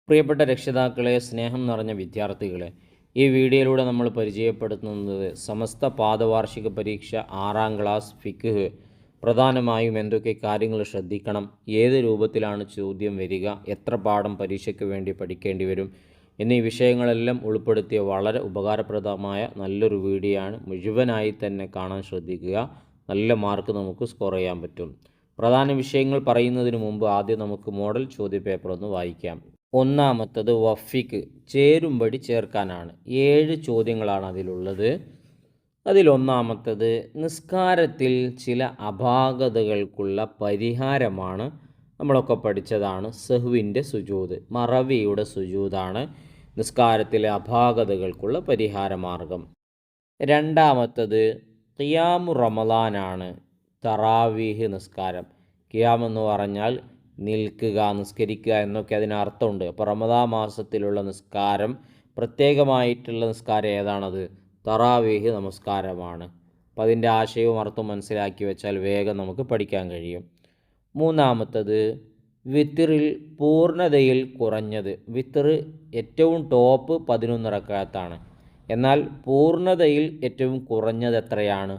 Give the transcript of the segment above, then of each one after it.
പ്രിയപ്പെട്ട രക്ഷിതാക്കളെ, സ്നേഹം നിറഞ്ഞ വിദ്യാർത്ഥികളെ, ഈ വീഡിയോയിലൂടെ നമ്മൾ പരിചയപ്പെടുത്തുന്നത് സമസ്ത പാദവാർഷിക പരീക്ഷ 6ാം ക്ലാസ് ഫിഖ് പ്രധാനമായും എന്തൊക്കെ കാര്യങ്ങൾ ശ്രദ്ധിക്കണം, ഏത് രൂപത്തിലാണ് ചോദ്യം വരിക, എത്ര പാഠം പരീക്ഷയ്ക്ക് വേണ്ടി പഠിക്കേണ്ടി വരും എന്നീ വിഷയങ്ങളെല്ലാം ഉൾപ്പെടുത്തിയ വളരെ ഉപകാരപ്രദമായ നല്ലൊരു വീഡിയോ ആണ്. മുഴുവനായി തന്നെ കാണാൻ ശ്രദ്ധിക്കുക. നല്ല മാർക്ക് നമുക്ക് സ്കോർ ചെയ്യാൻ പറ്റും. പ്രധാന വിഷയങ്ങൾ പറയുന്നതിന് മുമ്പ് ആദ്യം നമുക്ക് മോഡൽ ചോദ്യപേപ്പർ ഒന്ന് വായിക്കാം. ഒന്നാമത്തത് വഫിക്ക് ചേരുംപടി ചേർക്കാനാണ്. 7 ചോദ്യങ്ങളാണ് അതിലുള്ളത്. അതിലൊന്നാമത്തത് നിസ്കാരത്തിൽ ചില അപാകതകൾക്കുള്ള പരിഹാരമാണ്. നമ്മളൊക്കെ പഠിച്ചതാണ് സഹ്വിൻ്റെ സുജൂദ്, മറവിയുടെ സുജൂദാണ് നിസ്കാരത്തിലെ അപാകതകൾക്കുള്ള പരിഹാരമാർഗം. രണ്ടാമത്തത് ഖിയാമു റമളാനാണ്, തറാവീഹ് നിസ്കാരം. ഖിയാം എന്ന് പറഞ്ഞാൽ നിൽക്കുക, നിസ്കരിക്കുക എന്നൊക്കെ അതിനർത്ഥമുണ്ട്. അപ്പോൾ റമദാൻ മാസത്തിലുള്ള നിസ്കാരം, പ്രത്യേകമായിട്ടുള്ള നിസ്കാരം ഏതാണത്? തറാവീഹ് നമസ്കാരമാണ്. അപ്പം അതിൻ്റെ ആശയവും അർത്ഥവും മനസ്സിലാക്കി വെച്ചാൽ വേഗം നമുക്ക് പഠിക്കാൻ കഴിയും. മൂന്നാമത്തത് വിത്തറിൽ പൂർണ്ണതയിൽ കുറഞ്ഞത്. വിത്തർ ഏറ്റവും ടോപ്പ് 11 റക്അത്താണ്. എന്നാൽ പൂർണ്ണതയിൽ ഏറ്റവും കുറഞ്ഞത് എത്രയാണ്?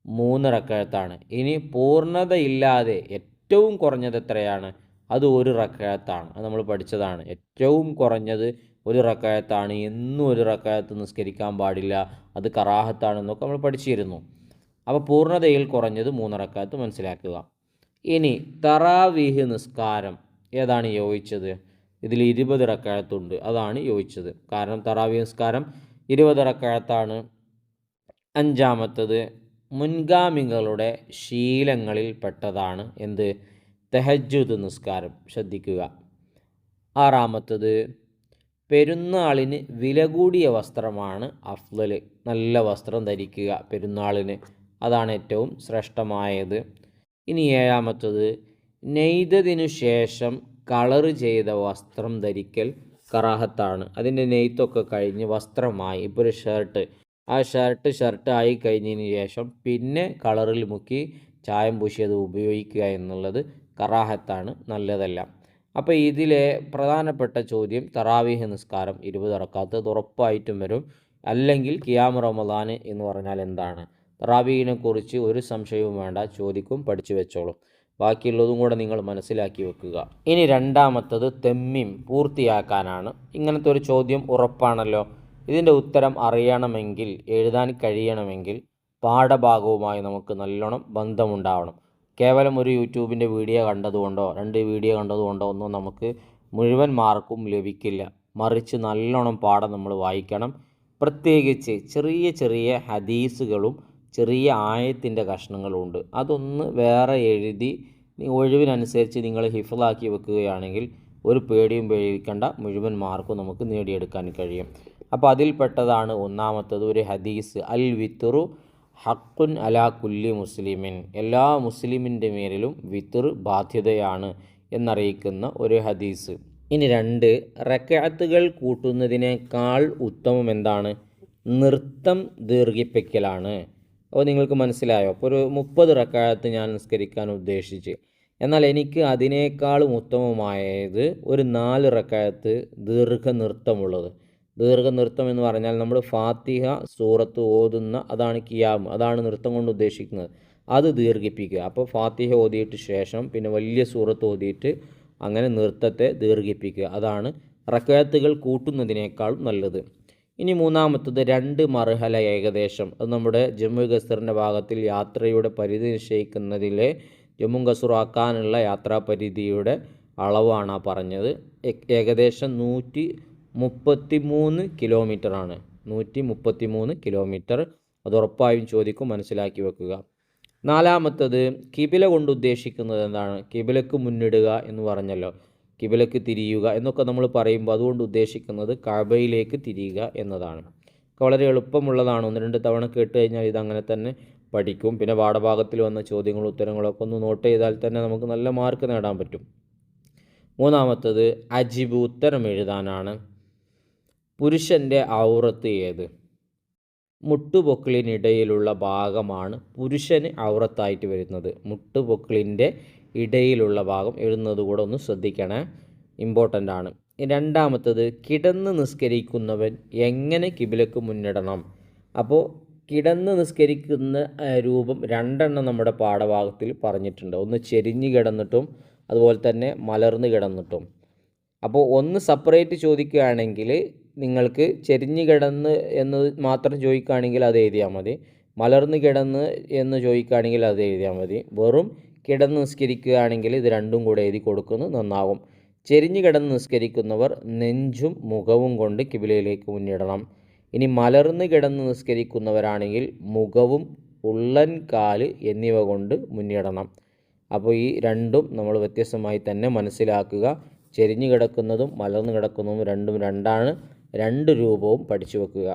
3 റക്അത്താണ്. ഇനി പൂർണ്ണതയില്ലാതെ ഏറ്റവും കുറഞ്ഞത് എത്രയാണ്? അത് 1 റക്അത്താണ്. അത് നമ്മൾ പഠിച്ചതാണ്. ഏറ്റവും കുറഞ്ഞത് 1 റക്അത്താണ്. എന്നും 1 റക്അത്ത് നിസ്കരിക്കാൻ പാടില്ല, അത് കറാഹത്താണെന്നൊക്കെ നമ്മൾ പഠിച്ചിരുന്നു. അപ്പോൾ പൂർണ്ണതയിൽ കുറഞ്ഞത് 3 റക്അത്ത് മനസ്സിലാക്കുക. ഇനി തറാവീഹ് നിസ്കാരം ഏതാണ് യോജിച്ചത്? ഇതിൽ 20 റക്അത്തുണ്ട്, അതാണ് യോജിച്ചത്. കാരണം തറാവീഹ് നിസ്കാരം 20 റക്അത്താണ്. അഞ്ചാമത്തത് മുൻഗാമികളുടെ ശീലങ്ങളിൽ പെട്ടതാണ് എന്ത്? തഹജ്ജുദ് നിസ്കാരം. ശ്രദ്ധിക്കുക. ആറാമത്തത് പെരുന്നാളിന് വില കൂടിയ വസ്ത്രമാണ് അഫ്ളൽ. നല്ല വസ്ത്രം ധരിക്കുക പെരുന്നാളിന്, അതാണ് ഏറ്റവും ശ്രേഷ്ഠമായത്. ഇനി ഏഴാമത്തത് നെയ്തതിനു ശേഷം കളർ ചെയ്ത വസ്ത്രം ധരിക്കൽ കറാഹത്താണ്. അതിൻ്റെ നെയ്ത്തൊക്കെ കഴിഞ്ഞ് വസ്ത്രമായി, ഇപ്പോൾ ഒരു ഷർട്ട്, ആ ഷർട്ട് ആയി കഴിഞ്ഞതിന് ശേഷം പിന്നെ കളറിൽ മുക്കി ചായം പൂശിയത് ഉപയോഗിക്കുക എന്നുള്ളത് കറാഹത്താണ്, നല്ലതല്ല. അപ്പോൾ ഇതിലെ പ്രധാനപ്പെട്ട ചോദ്യം തറാവീഹ് നിസ്കാരം 20 റക്അത്ത് ഉറപ്പായിട്ടും വരും. അല്ലെങ്കിൽ ഖിയാം റമളാൻ എന്ന് പറഞ്ഞാൽ എന്താണ്? തറാവീഹിനെ കുറിച്ച് ഒരു സംശയവും വേണ്ട, ചോദിക്കും, പഠിച്ചു വെച്ചോളും. ബാക്കിയുള്ളതും കൂടെ നിങ്ങൾ മനസ്സിലാക്കി വെക്കുക. ഇനി രണ്ടാമത്തത് തെമ്മീം പൂർത്തിയാക്കാനാണ്. ഇങ്ങനത്തെ ഒരു ചോദ്യം ഉറപ്പാണല്ലോ. ഇതിൻ്റെ ഉത്തരം അറിയണമെങ്കിൽ, എഴുതാൻ കഴിയണമെങ്കിൽ പാഠഭാഗവുമായി നമുക്ക് നല്ലോണം ബന്ധമുണ്ടാവണം. കേവലം ഒരു യൂട്യൂബിൻ്റെ വീഡിയോ കണ്ടതുകൊണ്ടോ 2 വീഡിയോ കണ്ടതുകൊണ്ടോ ഒന്നും നമുക്ക് മുഴുവൻ മാർക്കും ലഭിക്കില്ല. മറിച്ച് നല്ലോണം പാഠം നമ്മൾ വായിക്കണം. പ്രത്യേകിച്ച് ചെറിയ ചെറിയ ഹദീസുകളും ചെറിയ ആയത്തിൻ്റെ കഷ്ണങ്ങളും ഉണ്ട്. അതൊന്ന് വേറെ എഴുതി ഒഴിവിനനുസരിച്ച് നിങ്ങൾ ഹിഫ്ളാക്കി വെക്കുകയാണെങ്കിൽ ഒരു പേടിയും പേടിക്കേണ്ട, മുഴുവൻ മാർക്കും നമുക്ക് നേടിയെടുക്കാൻ കഴിയും. അപ്പോൾ അതിൽപ്പെട്ടതാണ് ഒന്നാമത്തത് ഒരു ഹദീസ്, അൽ വിത്റു ഹഖുൻ അലാ കുല്ലി മുസ്ലിമിൻ, എല്ലാ മുസ്ലിമിൻ്റെ മേലിലും വിത്ർ ബാധ്യതയാണ് എന്നറിയിക്കുന്ന ഒരു ഹദീസ്. ഇനി 2, റക്അത്തുകൾ കൂട്ടുന്നതിനേക്കാൾ ഉത്തമം എന്താണ്? നൃത്തം ദീർഘിപ്പിക്കലാണ്. അപ്പോൾ നിങ്ങൾക്ക് മനസ്സിലായോ? അപ്പോൾ ഒരു 30 റക്അത്ത് ഞാൻ നിസ്കരിക്കാൻ ഉദ്ദേശിച്ച്, എന്നാൽ എനിക്ക് അതിനേക്കാളും ഉത്തമമായത് ഒരു 4 റക്അത്ത് ദീർഘനൃത്തമുള്ളത്. ദീർഘനൃത്തം എന്ന് പറഞ്ഞാൽ നമ്മൾ ഫാത്തിഹ സൂറത്ത് ഓതുന്ന, അതാണ് ഖിയാം, അതാണ് നൃത്തം കൊണ്ട് ഉദ്ദേശിക്കുന്നത്. അത് ദീർഘിപ്പിക്കുക. അപ്പോൾ ഫാത്തിഹ ഓതിയിട്ട് ശേഷം പിന്നെ വലിയ സൂറത്ത് ഓതിയിട്ട് അങ്ങനെ നൃത്തത്തെ ദീർഘിപ്പിക്കുക. അതാണ് റക്അത്തുകൾ കൂട്ടുന്നതിനേക്കാളും നല്ലത്. ഇനി മൂന്നാമത്തത് 2 മർഹല ഏകദേശം. അത് നമ്മുടെ ജമ്മു ഖസറിൻ്റെ ഭാഗത്തിൽ യാത്രയുടെ പരിധി നിശ്ചയിക്കുന്നതിലെ ജമ്മു ഖസർ ആക്കാനുള്ള യാത്രാ പരിധിയുടെ അളവാണ് പറഞ്ഞത്. ഏകദേശം 133 കിലോമീറ്ററാണ്. 133 കിലോമീറ്റർ. അത് ഉറപ്പായും ചോദിക്കും, മനസ്സിലാക്കി വെക്കുക. നാലാമത്തത് കിബില കൊണ്ട് ഉദ്ദേശിക്കുന്നത് എന്താണ്? കിബിലക്ക് മുന്നിടുക എന്ന് പറഞ്ഞല്ലോ, കിബിലക്ക് തിരിയുക എന്നൊക്കെ നമ്മൾ പറയുമ്പോൾ അതുകൊണ്ട് ഉദ്ദേശിക്കുന്നത് കഅബയിലേക്ക് തിരിയുക എന്നതാണ്. വളരെ എളുപ്പമുള്ളതാണ്. 1-2 തവണ കേട്ട് കഴിഞ്ഞാൽ ഇതങ്ങനെ തന്നെ പഠിക്കും. പിന്നെ പാഠഭാഗത്തിൽ വന്ന ചോദ്യങ്ങളും ഉത്തരങ്ങളൊക്കെ ഒന്ന് നോട്ട് ചെയ്താൽ തന്നെ നമുക്ക് നല്ല മാർക്ക് നേടാൻ പറ്റും. മൂന്നാമത്തത് അജിബ്, ഉത്തരം എഴുതാനാണ്. പുരുഷൻ്റെ ഔറത്ത് ഏത്? മുട്ടുപൊക്കിളിനിടയിലുള്ള ഭാഗമാണ് പുരുഷന് ഔറത്തായിട്ട് വരുന്നത്. മുട്ടുപൊക്കിളിൻ്റെ ഇടയിലുള്ള ഭാഗം എഴുതുന്നത് കൂടെ ഒന്ന് ശ്രദ്ധിക്കണേ, ഇമ്പോർട്ടൻ്റ് ആണ്. രണ്ടാമത്തത് കിടന്ന് നിസ്കരിക്കുന്നവൻ എങ്ങനെ കിബിലക്ക് മുന്നിടണം. അപ്പോൾ കിടന്ന് നിസ്കരിക്കുന്ന രൂപം രണ്ടെണ്ണം നമ്മുടെ പാഠഭാഗത്തിൽ പറഞ്ഞിട്ടുണ്ട്. ഒന്ന് ചെരിഞ്ഞ് കിടന്നിട്ടും അതുപോലെ തന്നെ മലർന്ന് കിടന്നിട്ടും. അപ്പോൾ ഒന്ന് സെപ്പറേറ്റ് ചോദിക്കുകയാണെങ്കിൽ നിങ്ങൾക്ക് ചെരിഞ്ഞ് കിടന്ന് എന്ന് മാത്രം ചോദിക്കുകയാണെങ്കിൽ അത് എഴുതിയാൽ മതി. മലർന്ന് കിടന്ന് എന്ന് ചോദിക്കുകയാണെങ്കിൽ അത് എഴുതിയാൽ മതി. വെറും കിടന്ന് നിസ്കരിക്കുകയാണെങ്കിൽ ഇത് രണ്ടും കൂടെ എഴുതി കൊടുക്കുന്നത് നന്നാകും. ചെരിഞ്ഞ് കിടന്ന് നിസ്കരിക്കുന്നവർ നെഞ്ചും മുഖവും കൊണ്ട് കിബിലയിലേക്ക് മുന്നിടണം. ഇനി മലർന്ന് കിടന്ന് നിസ്കരിക്കുന്നവരാണെങ്കിൽ മുഖവും ഉള്ളൻ കാല് എന്നിവ കൊണ്ട് മുന്നിടണം. അപ്പോൾ ഈ രണ്ടും നമ്മൾ വ്യത്യസ്തമായി തന്നെ മനസ്സിലാക്കുക. ചെരിഞ്ഞ് കിടക്കുന്നതും മലർന്ന് കിടക്കുന്നതും രണ്ടും രണ്ടാണ്. രണ്ട് രൂപവും പഠിച്ചു വെക്കുക.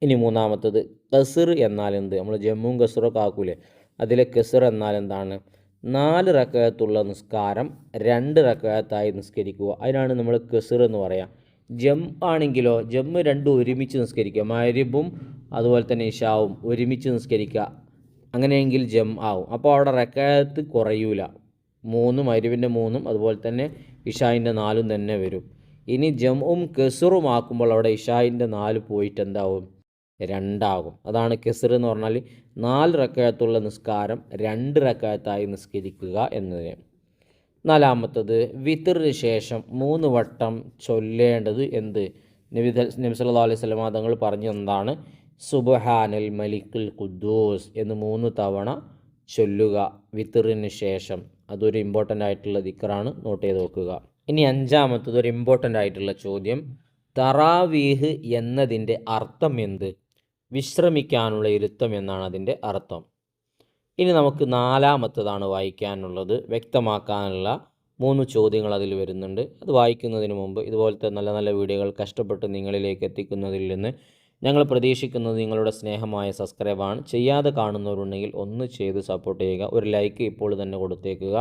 ഇനി മൂന്നാമത്തത് കസർ എന്നാൽ എന്ത്. നമ്മൾ ജമ്മും കസറൊക്കെ ആക്കൂലേ, അതിലെ കസർ എന്നാൽ എന്താണ്. 4 റക്അത്തുള്ള നിസ്കാരം 2 റക്അത്തായി നിസ്കരിക്കുക, അതിനാണ് നമ്മൾ കസർ എന്ന് പറയുക. ജം ആണെങ്കിലോ ജമ്മ് രണ്ടും ഒരുമിച്ച് നിസ്കരിക്കുക. മഗ്‌രിബും അതുപോലെ തന്നെ ഇശാവും ഒരുമിച്ച് നിസ്കരിക്കുക, അങ്ങനെയെങ്കിൽ ജം ആവും. അപ്പോൾ അവിടെ റക്അത്ത് കുറയൂല. 3 മഗ്‌രിബിൻ്റെ 3 അതുപോലെ തന്നെ ഇശായിൻ്റെ 4 തന്നെ വരും. ഇനി ജംഉം കസറും ആക്കുമ്പോൾ അവിടെ ഇശായിൻ്റെ 4 പോയിട്ട് എന്താവും, 2 ആകും. അതാണ് കസർ എന്ന് പറഞ്ഞാൽ 4 റക്അത്തുള്ള നിസ്കാരം 2 റക്അത്തായി നിസ്കരിക്കുക എന്നതിന്. നാലാമത്തത് വിത്റിന് ശേഷം 3 വട്ടം ചൊല്ലേണ്ടത് എന്ത്. നബി സല്ലല്ലാഹു അലൈഹി വസല്ലം തങ്ങൾ പറഞ്ഞു എന്താണ്, സുബ്ഹാനൽ മലിക്കുൽ ഖുദ്ദൂസ് എന്ന് 3 തവണ ചൊല്ലുക വിത്റിന് ശേഷം. അതൊരു ഇമ്പോർട്ടൻ്റ് ആയിട്ടുള്ള ദിക്റാണ്, നോട്ട് ചെയ്ത് വെക്കുക. ഇനി അഞ്ചാമത്തത് ഒരു ഇമ്പോർട്ടൻ്റ് ആയിട്ടുള്ള ചോദ്യം, തറാവീഹ് എന്നതിൻ്റെ അർത്ഥം എന്ത്. വിശ്രമിക്കാനുള്ള ഇരുത്തം എന്നാണ് അതിൻ്റെ അർത്ഥം. ഇനി നമുക്ക് നാലാമത്തതാണ് വായിക്കാനുള്ളത്. വ്യക്തമാക്കാനുള്ള 3 ചോദ്യങ്ങൾ അതിൽ വരുന്നുണ്ട്. അത് വായിക്കുന്നതിന് മുമ്പ് ഇതുപോലത്തെ നല്ല നല്ല വീഡിയോകൾ കഷ്ടപ്പെട്ട് നിങ്ങളിലേക്ക് എത്തിക്കുന്നതിൽ നിന്ന് ഞങ്ങൾ പ്രതീക്ഷിക്കുന്നത് നിങ്ങളുടെ സ്നേഹമായ സബ്സ്ക്രൈബാണ്. ചെയ്യാതെ കാണുന്നവരുണ്ടെങ്കിൽ ഒന്ന് ചെയ്ത് സപ്പോർട്ട് ചെയ്യുക. ഒരു ലൈക്ക് ഇപ്പോൾ തന്നെ കൊടുത്തേക്കുക.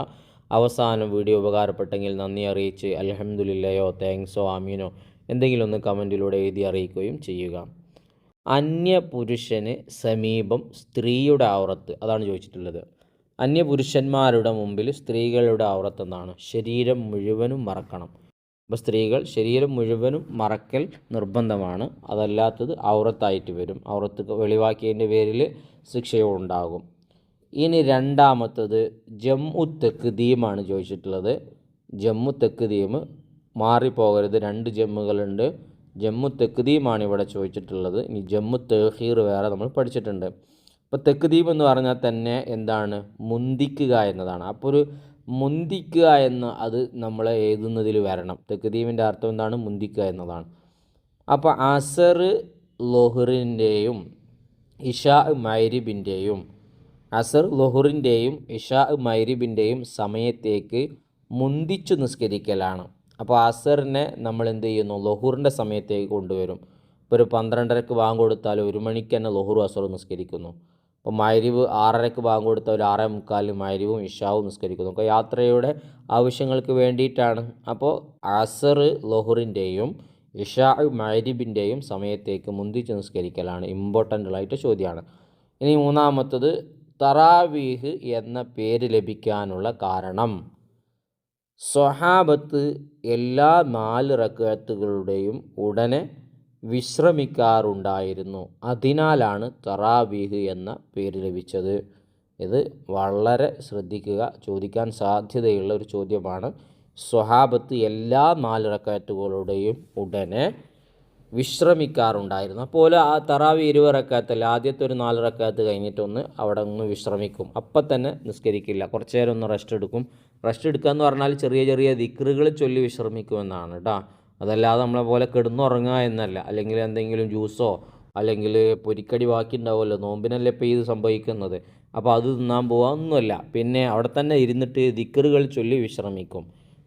അവസാനം വീഡിയോ ഉപകാരപ്പെട്ടെങ്കിൽ നന്ദി അറിയിച്ച് അൽഹംദുലില്ലയോ താങ്ക്സോ ആമീനോ എന്തെങ്കിലും ഒന്ന് കമൻറ്റിലൂടെ എഴുതി അറിയിക്കുകയും ചെയ്യുക. അന്യപുരുഷന് സമീപം സ്ത്രീയുടെ ഔറത്ത്, അതാണ് ചോദിച്ചിട്ടുള്ളത്. അന്യപുരുഷന്മാരുടെ മുമ്പിൽ സ്ത്രീകളുടെ ഔറത്ത് എന്താണ്, ശരീരം മുഴുവനും മറക്കണം. അപ്പോൾ സ്ത്രീകൾ ശരീരം മുഴുവനും മറക്കൽ നിർബന്ധമാണ്. അതല്ലാത്തത് ഔറത്തായിട്ട് വരും. ഔറത്ത് വെളിവാക്കിയതിൻ്റെ പേരിൽ ശിക്ഷയും ഉണ്ടാകും. ഇനി രണ്ടാമത്തത് ജമ്മു തക്ദീമാണ് ചോദിച്ചിട്ടുള്ളത്. ജമ്മു തക്ദീം മാറിപ്പോകരുത്, 2 ജമ്മുകളുണ്ട്. ജമ്മു തക്ദീമാണ് ഇവിടെ ചോദിച്ചിട്ടുള്ളത്. ഇനി ജമ്മു തഖീർ വേറെ നമ്മൾ പഠിച്ചിട്ടുണ്ട്. അപ്പോൾ തക്ദീം എന്ന് പറഞ്ഞാൽ തന്നെ എന്താണ്, മുന്തിക്കുക എന്നതാണ്. അപ്പോൾ ഒരു മുന്തിക്കുക എന്ന് അത് നമ്മളെ എഴുതുന്നതിൽ വരണം. തക്ദീമിൻ്റെ അർത്ഥം എന്താണ്, മുന്തിക്കുക എന്നതാണ്. അപ്പോൾ അസർ ലൊഹറിൻ്റെയും ഇഷാ മഗ്‌രിബിൻ്റെയും അസർ ലൊഹറിൻ്റെയും ഇഷാ മഗ്‌രിബിൻ്റെയും സമയത്തേക്ക് മുന്തിച്ചു നിസ്കരിക്കലാണ്. അപ്പോൾ അസറിനെ നമ്മൾ എന്ത് ചെയ്യുന്നു, ലൊഹറിൻ്റെ സമയത്തേക്ക് കൊണ്ടുവരും. ഇപ്പോൾ ഒരു 12:30 ബാങ്ക് കൊടുത്താൽ 1 മണിക്ക് തന്നെ ലൊഹറും അസറും നിസ്കരിക്കുന്നു. അപ്പോൾ മഗ്‌രിബ് 6:30 ബാങ്ക് കൊടുത്താൽ ഒരു 6:45 മഗ്‌രിബും ഇശാവും നിസ്കരിക്കുന്നു. അപ്പോൾ യാത്രയുടെ ആവശ്യങ്ങൾക്ക് വേണ്ടിയിട്ടാണ്. അപ്പോൾ അസർ ലൊഹറിൻ്റെയും ഇഷാ മഗ്‌രിബിൻ്റെയും സമയത്തേക്ക് മുന്തിച്ച് നിസ്കരിക്കലാണ്. ഇമ്പോർട്ടൻ്റ് ആയിട്ട് ചോദ്യമാണ്. ഇനി മൂന്നാമത്തത് തറാവീഹ് എന്ന പേര് ലഭിക്കാനുള്ള കാരണം. സ്വഹാബത്ത് എല്ലാ 4 റക്അത്തുകളുടെയും ഉടനെ വിശ്രമിക്കാറുണ്ടായിരുന്നു. അതിനാലാണ് തറാവീഹ് എന്ന പേര് ലഭിച്ചത്. ഇത് വളരെ ശ്രദ്ധിക്കുക, ചോദിക്കാൻ സാധ്യതയുള്ള ഒരു ചോദ്യമാണ്. സ്വഹാബത്ത് എല്ലാ 4 റക്അത്തുകളുടെയും ഉടനെ വിശ്രമിക്കാറുണ്ടായിരുന്നു. അപ്പോൾ ആ തറാവി 20 റക്അത്തല്ല, ആദ്യത്തെ ഒരു 4 റക്അത്ത് കഴിഞ്ഞിട്ടൊന്ന് അവിടെ ഒന്ന് വിശ്രമിക്കും. അപ്പം തന്നെ നിസ്കരിക്കില്ല, കുറച്ച് നേരം ഒന്ന് റെസ്റ്റ് എടുക്കും. റെസ്റ്റ് എടുക്കുക എന്ന് പറഞ്ഞാൽ ചെറിയ ചെറിയ ദിക്റുകൾ ചൊല്ലി വിശ്രമിക്കുമെന്നാണ് കേട്ടോ. അതല്ലാതെ നമ്മളെ പോലെ കിടന്നുറങ്ങുക എന്നല്ല. അല്ലെങ്കിൽ എന്തെങ്കിലും ജ്യൂസോ അല്ലെങ്കിൽ പൊരിക്കടി ബാക്കി ഉണ്ടാവുമല്ലോ, നോമ്പിനല്ലേ ഇപ്പോൾ ഇത് സംഭവിക്കുന്നത്. അപ്പോൾ അത് തിന്നാൻ പോവുക ഒന്നുമല്ല. പിന്നെ അവിടെ തന്നെ ഇരുന്നിട്ട് ദിക്റുകൾ ചൊല്ലി വിശ്രമിക്കും.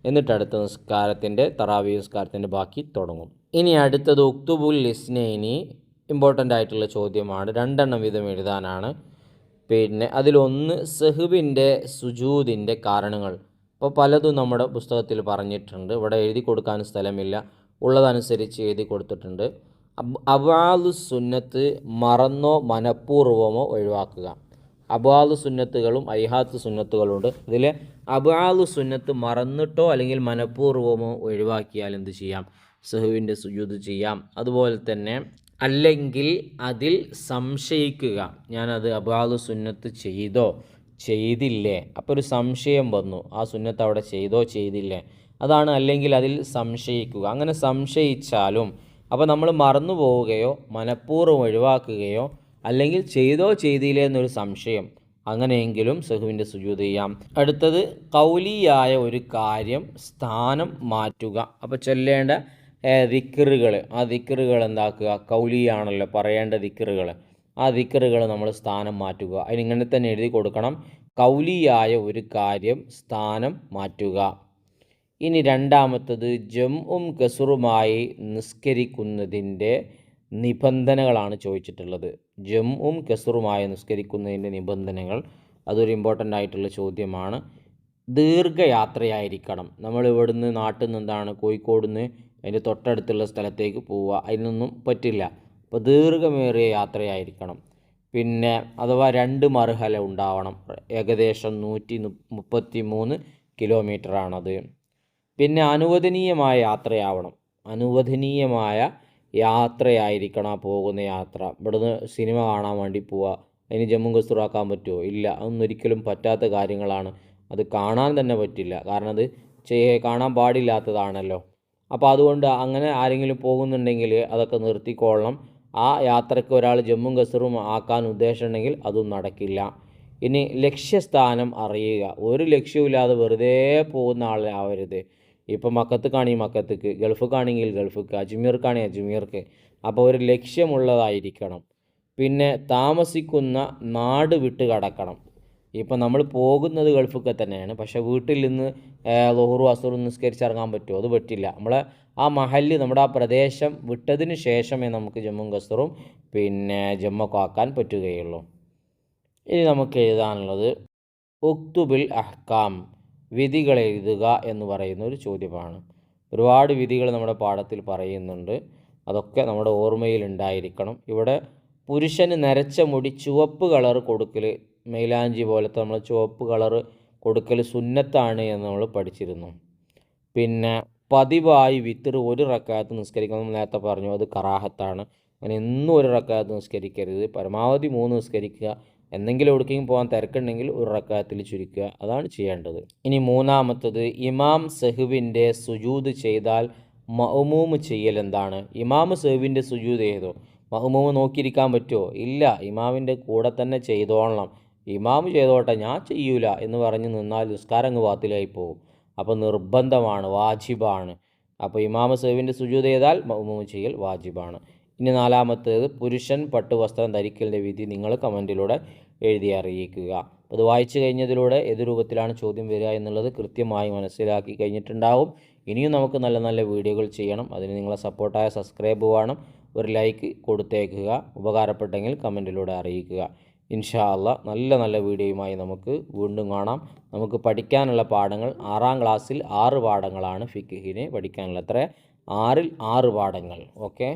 എന്നിട്ട് അടുത്ത നിസ്കാരത്തിൻ്റെ തറാവി നിസ്കാരത്തിൻ്റെ ബാക്കി തുടങ്ങും. ഇനി അടുത്തത് ഉക്തുബുൽ ഇസ്നൈനി, ഇമ്പോർട്ടൻ്റ് ആയിട്ടുള്ള ചോദ്യമാണ്. 2 എണ്ണം വീതം എഴുതാനാണ്. പിന്നെ അതിലൊന്ന് സെഹ്വിൻ്റെ സുജൂദിൻ്റെ കാരണങ്ങൾ. അപ്പോൾ പലതും നമ്മുടെ പുസ്തകത്തിൽ പറഞ്ഞിട്ടുണ്ട്. ഇവിടെ എഴുതി കൊടുക്കാൻ സ്ഥലമില്ല, ഉള്ളതനുസരിച്ച് എഴുതി കൊടുത്തിട്ടുണ്ട്. അവ്വാലു സുന്നത്ത് മറന്നോ മനഃപൂർവ്വമോ ഒഴിവാക്കുക. അബ്ആദു സുന്നത്തുകളും ഐഹാത്ത് സുന്നത്തുകളുണ്ട്. ഇതിൽ അബ്ആദു സുന്നത്ത് മറന്നിട്ടോ അല്ലെങ്കിൽ മനഃപൂർവ്വമോ ഒഴിവാക്കിയാൽ എന്ത് ചെയ്യാം? സഹുവിൻ്റെ സുജൂദ് ചെയ്യാം. അതുപോലെ തന്നെ അല്ലെങ്കിൽ അതിൽ സംശയിക്കുക, ഞാനത് അബ്ആദു സുന്നത്ത് ചെയ്തോ ചെയ്തില്ലേ, അപ്പോൾ ഒരു സംശയം വന്നു, ആ സുന്നത്ത് അവിടെ ചെയ്തോ ചെയ്തില്ലേ, അതാണ് അല്ലെങ്കിൽ അതിൽ സംശയിക്കുക. അങ്ങനെ സംശയിച്ചാലും അപ്പോൾ നമ്മൾ മറന്നു പോവുകയോ മനഃപൂർവ്വം ഒഴിവാക്കുകയോ അല്ലെങ്കിൽ ചെയ്തോ ചെയ്തില്ലേ എന്നൊരു സംശയം, അങ്ങനെയെങ്കിലും സഹുവിൻ്റെ സുജൂദ് ചെയ്യാം. അടുത്തത് കൗലിയായ ഒരു കാര്യം സ്ഥാനം മാറ്റുക. അപ്പോൾ ചൊല്ലേണ്ട ദിക്റുകൾ, ആ ദിക്റുകൾ എന്താക്കുക? കൗലിയാണല്ലോ പറയേണ്ട ദിക്റുകൾ, ആ ദിക്റുകൾ നമ്മൾ സ്ഥാനം മാറ്റുക. അതിനിങ്ങനെ തന്നെ എഴുതി കൊടുക്കണം, കൗലിയായ ഒരു കാര്യം സ്ഥാനം മാറ്റുക. ഇനി രണ്ടാമത്തത് ജംഉം കസുറുമായി നിസ്കരിക്കുന്നതിൻ്റെ നിബന്ധനകളാണ് ചോദിച്ചിട്ടുള്ളത്. ജംഉം കസുറുമായി നിസ്കരിക്കുന്നതിൻ്റെ നിബന്ധനകൾ, അതൊരു ഇമ്പോർട്ടൻ്റ് ആയിട്ടുള്ള ചോദ്യമാണ്. ദീർഘയാത്രയായിരിക്കണം. നമ്മൾ ഇവിടുന്ന് നാട്ടിൽ നിന്ന് എന്താണ് കോഴിക്കോട് നിന്ന് അതിൻ്റെ തൊട്ടടുത്തുള്ള സ്ഥലത്തേക്ക് പോവുക, അതിനൊന്നും പറ്റില്ല. അപ്പോൾ ദീർഘമേറിയ യാത്രയായിരിക്കണം. പിന്നെ അഥവാ 2 മർഹല ഉണ്ടാവണം, ഏകദേശം 133 കിലോമീറ്ററാണത്. പിന്നെ അനുവദനീയമായ യാത്രയാവണം, അനുവദനീയമായ യാത്രയായിരിക്കണം ആ പോകുന്ന യാത്ര. ഇവിടുന്ന് സിനിമ കാണാൻ വേണ്ടി പോവുക, അതിന് ജമ്മു കസ്തൂറാക്കാൻ പറ്റുമോ? ഇല്ല, അതൊന്നും ഒരിക്കലും പറ്റാത്ത കാര്യങ്ങളാണ്. അത് കാണാൻ തന്നെ പറ്റില്ല, കാരണം അത് കാണാൻ പാടില്ലാത്തതാണല്ലോ. അപ്പോൾ അതുകൊണ്ട് അങ്ങനെ ആരെങ്കിലും പോകുന്നുണ്ടെങ്കിൽ അതൊക്കെ നിർത്തിക്കൊള്ളണം. ആ യാത്രയ്ക്ക് ഒരാൾ ജമ്മും കസറും ആക്കാൻ ഉദ്ദേശമുണ്ടെങ്കിൽ അതും നടക്കില്ല. ഇനി ലക്ഷ്യസ്ഥാനം അറിയുക. ഒരു ലക്ഷ്യമില്ലാതെ വെറുതെ പോകുന്ന ആളാവരുത്. ഇപ്പം മക്കത്തേക്കാണെങ്കിൽ മക്കത്തേക്ക്, ഗൾഫിക്കാണെങ്കിൽ ഗൾഫിക്ക്, അജ്മീർക്കാണെങ്കിൽ അജ്മീർക്ക്. അപ്പോൾ ഒരു ലക്ഷ്യമുള്ളതായിരിക്കണം. പിന്നെ താമസിക്കുന്ന നാട് വിട്ട് കടക്കണം. ഇപ്പം നമ്മൾ പോകുന്നത് ഗൾഫിക്ക് തന്നെയാണ്, പക്ഷേ വീട്ടിൽ നിന്ന് ളുഹുറും അസ്റും നിസ്കരിച്ചിറങ്ങാൻ പറ്റുമോ? അത് പറ്റില്ല. നമ്മളെ ആ മഹല്ല്, നമ്മുടെ ആ പ്രദേശം വിട്ടതിന് ശേഷമേ നമുക്ക് ജമ്മും കസറും പിന്നെ ജമ്മൊക്കെ ആക്കാൻ പറ്റുകയുള്ളൂ. ഇനി നമുക്ക് എഴുതാനുള്ളത് ഉക്തുബിൽ അഹ്കാം, വിധികൾ എഴുതുക എന്ന് പറയുന്ന ഒരു ചോദ്യമാണ്. ഒരുപാട് വിധികൾ നമ്മുടെ പാഠത്തിൽ പറയുന്നുണ്ട്, അതൊക്കെ നമ്മുടെ ഓർമ്മയിൽ ഉണ്ടായിരിക്കണം. ഇവിടെ പുരുഷന് നരച്ച മുടി ചുവപ്പ് കളർ കൊടുക്കൽ, മൈലാഞ്ചി പോലത്തെ നമ്മൾ ചുവപ്പ് കളർ കൊടുക്കൽ സുന്നത്താണ് എന്ന് നമ്മൾ പഠിച്ചിരുന്നു. പിന്നെ പതിവായി വിത്തർ 1 റക്അത്ത് നിസ്കരിക്കണം, നമ്മൾ നേരത്തെ പറഞ്ഞു, അത് കറാഹത്താണ്. അങ്ങനെ എന്നും 1 റക്അത്ത് നിസ്കരിക്കരുത്, പരമാവധി 3 നിസ്കരിക്കുക. എന്തെങ്കിലും എവിടേക്കെങ്കിലും പോകാൻ തിരക്കുണ്ടെങ്കിൽ 1 റക്അത്തിൽ ചുരുക്കുക, അതാണ് ചെയ്യേണ്ടത്. ഇനി മൂന്നാമത്തത് ഇമാം സഹുവിൻ്റെ സുജൂദ് ചെയ്താൽ മഅ്മൂമ് ചെയ്യൽ എന്താണ്? ഇമാം സഹുവിൻ്റെ സുജൂദ് ചെയ്തോ, മഅ്മൂമ് നോക്കിയിരിക്കാൻ പറ്റുമോ? ഇല്ല, ഇമാമിൻ്റെ കൂടെ തന്നെ ചെയ്തോളണം. ഇമാം ചെയ്തോട്ടെ, ഞാൻ ചെയ്യൂല എന്ന് പറഞ്ഞ് നിന്നാൽ നിസ്കാരം അങ്ങ് ബാത്തിലായി പോകും. അപ്പോൾ നിർബന്ധമാണ്, വാജിബാണ്. അപ്പോൾ ഇമാം സഹുവിൻ്റെ സുജൂദ് ചെയ്താൽ മഅ്മൂമ് ചെയ്യൽ വാജിബാണ്. ഇനി നാലാമത്തേത് പുരുഷൻ പട്ടുവസ്ത്രം ധരിക്കലിൻ്റെ വിധി നിങ്ങൾ കമൻറ്റിലൂടെ എഴുതി അറിയിക്കുക. അത് വായിച്ചു കഴിഞ്ഞതിലൂടെ ഏത് രൂപത്തിലാണ് ചോദ്യം വരിക എന്നുള്ളത് കൃത്യമായി മനസ്സിലാക്കി കഴിഞ്ഞിട്ടുണ്ടാവും. ഇനിയും നമുക്ക് നല്ല നല്ല വീഡിയോകൾ ചെയ്യണം. അതിന് നിങ്ങളെ സപ്പോർട്ടായ സബ്സ്ക്രൈബ് വേണം, ഒരു ലൈക്ക് കൊടുത്തേക്കുക. ഉപകാരപ്പെട്ടെങ്കിൽ കമൻറ്റിലൂടെ അറിയിക്കുക. ഇൻഷാ അല്ലാഹ് നല്ല നല്ല വീഡിയോയുമായി നമുക്ക് വീണ്ടും കാണാം. നമുക്ക് പഠിക്കാനുള്ള പാഠങ്ങൾ 6ാം ക്ലാസ്സിൽ 6 പാഠങ്ങളാണ് ഫിഖ്ഹിന് പഠിക്കാനുള്ളത്. 6ൽ 6 പാഠങ്ങൾ. ഓക്കെ.